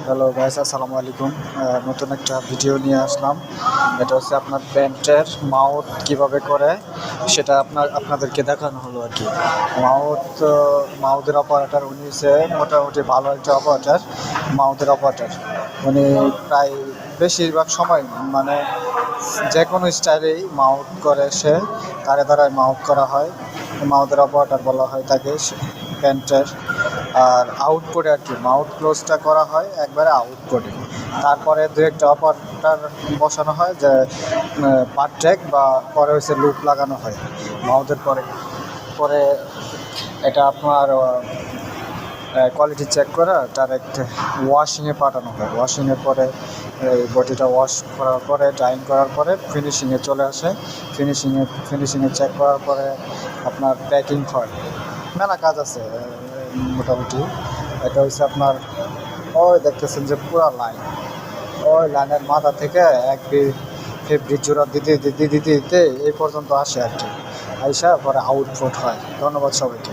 Hello guys, আসসালামু আলাইকুম। নতুন একটা ভিডিও নিয়ে আসলাম। এটা হচ্ছে আপনার প্যান্টের মাউথ কিভাবে করে সেটা আপনাদেরকে দেখানো হলো আর কি। মাউথের অপারেটর উনি হচ্ছে মোটামুটি ভালো একটা অপারেটর। মাউথের অপারেটর উনি প্রায় বেশিরভাগ সময় মানে যে কোনো স্টাইলেই মাউথ করে, সে তারে দ্বারাই মাউথ করা হয়। মাউথের অপারেটর বলা হয় তাকে প্যান্টের। আর আউটপুটে আর কি মাউথ ক্লোজটা করা হয় একবারে আউটপুটে। তারপরে দু একটা অপারেটর বসানো হয়, যে পার্ট ট্র্যাক বা পরে হচ্ছে লুপ লাগানো হয় মাউথের পরে। পরে এটা আপনার কোয়ালিটি চেক করে ডাইরেক্ট ওয়াশিংয়ে পাঠানো হয়। ওয়াশিংয়ের পরে এই বডিটা ওয়াশ করার পরে ড্রাইং করার পরে ফিনিশিংয়ে চলে আসে। ফিনিশিংয়ে চেক করার পরে আপনার প্যাকিং হয়। মেলা কাজ আছে মোটামুটি। এটা হচ্ছে আপনার ওই দেখতেছেন যে পুরা লাইন, ওই লাইনের মাথা থেকে এক ফেব্রিক জোড়া দিতে দিতে দিতে দিতে এই পর্যন্ত আসে আর কি। আইসা পরে আউটপুট হয়। ধন্যবাদ সবাইকে।